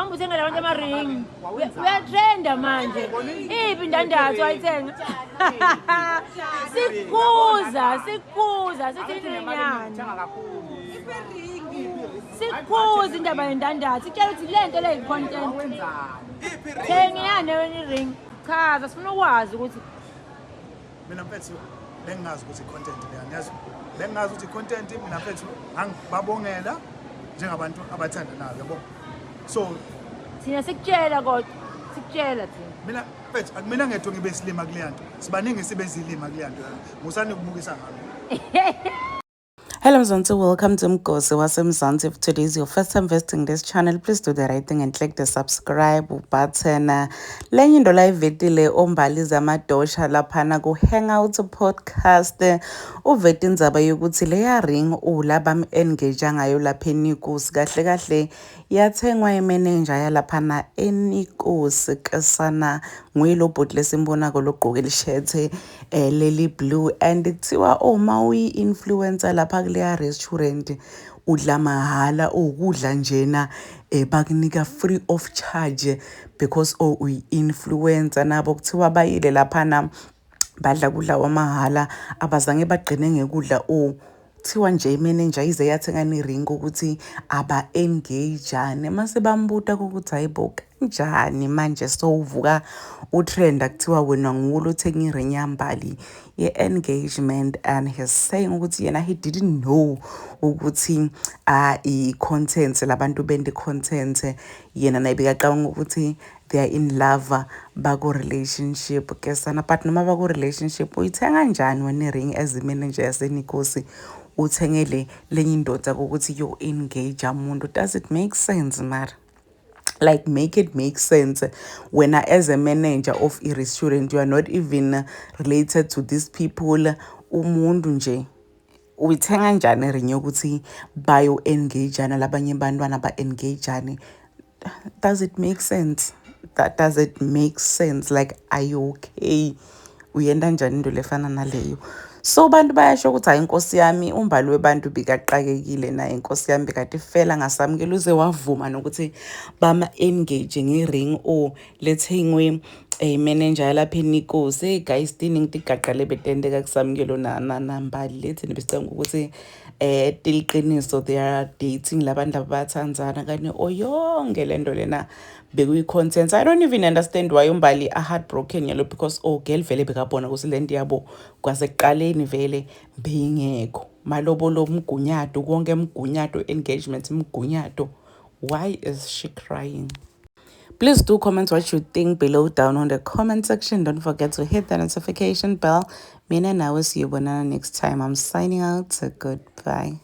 hamba uthengela abantu ama-ring uyatrenda manje iphi indandatho ayithenga sikhuza sithi inyana sikhuza indaba yendandatho itshela ukuthi le nto le yi-content thenga iyane wena i-ring chaza sifuna ukwazi ukuthi mina mfethu bengazi ukuthi i-content leyani yazi bengazi ukuthi i-content mina mfethu angibabongela njengabantu abathandanayo yabo so thina sikutshela kodwa sikutshela thina mina mfethu akumina ngedwa ngibe silima kuleyanto sibaningi sibe zilima kuleyanto ngusani ukubukisa ngalo. Hello Mzansi, welcome to Mgosi waseMzansi. If today is your first time visiting this channel, please do the right thing and click the subscribe button. Lenye into la ivetile ombali zamadosha laphana ku Hangout podcast. Uvete indzaba yokuthi leya ring ulaba engage ngayo lapha eNikosi kahle kahle yathengwa imanager yalaphana eNikosi kasana nguyilo bot lesimbona ko logqoke lishethe leli blue and kuthiwa uma uyi-influencer lapha kuleya restaurant udla mahala ukudla njena bakunika free of charge because uyi-influencer nabo kuthiwa bayile laphana badla kudla wamahala abazange bagqine ngekudla kuthiwa nje imanager ize yathenga ni-ring ukuthi aba-engage mase bambuta ukuthi hayibo kanjani manje sowuvuka utrend kuthiwa wena ngulo uthenga i-ring yambali ye-engagement and he's saying ukuthi yena he didn't know ukuthi i-content labantu bende content yena nayibika qanga ukuthi they are in love baku relationship kesana but noma baku relationship uyithenga kanjani wena ring as manager yaseNikosi uthengele lenye indoda ukuthi yo engage umuntu. Does it make sense mara? Like make it make sense when as a manager of a restaurant you are not even related to these people umuntu nje uyithenga kanjani ring yokuthi bayo engage labanye bantwana ba engage. Does it make sense? Does it make sense? Like are you okay? Uyenda njani into lefana naleyo? So bantu bayasho ukuthi hayi inkosi yami umbali webantu bikaqakekile naye inkosi yami bikade fela ngasamukela uze wavuma nokuthi bama engage nge-ring lethengwe manager lapha eNikosi. Hey guys dining tigaqale betendeka kusamukelo nambali lethini besicanga ukuthi tiliqiniso they are dating labantu abathandzana kanye oyonke lento lena bekuyi-content. I don't even understand why umbali heartbroken yalo because girl vele bekabona ukuthi lento yabo kwasekuqaleni vele beyingekho malobolo mgunyato konke mgunyato engagement mgunyato. Why is she crying? Please do comment what you think below down on the comment section. Don't forget to hit the notification bell. Mina nawe siyobonana next time. I'm signing out. Goodbye.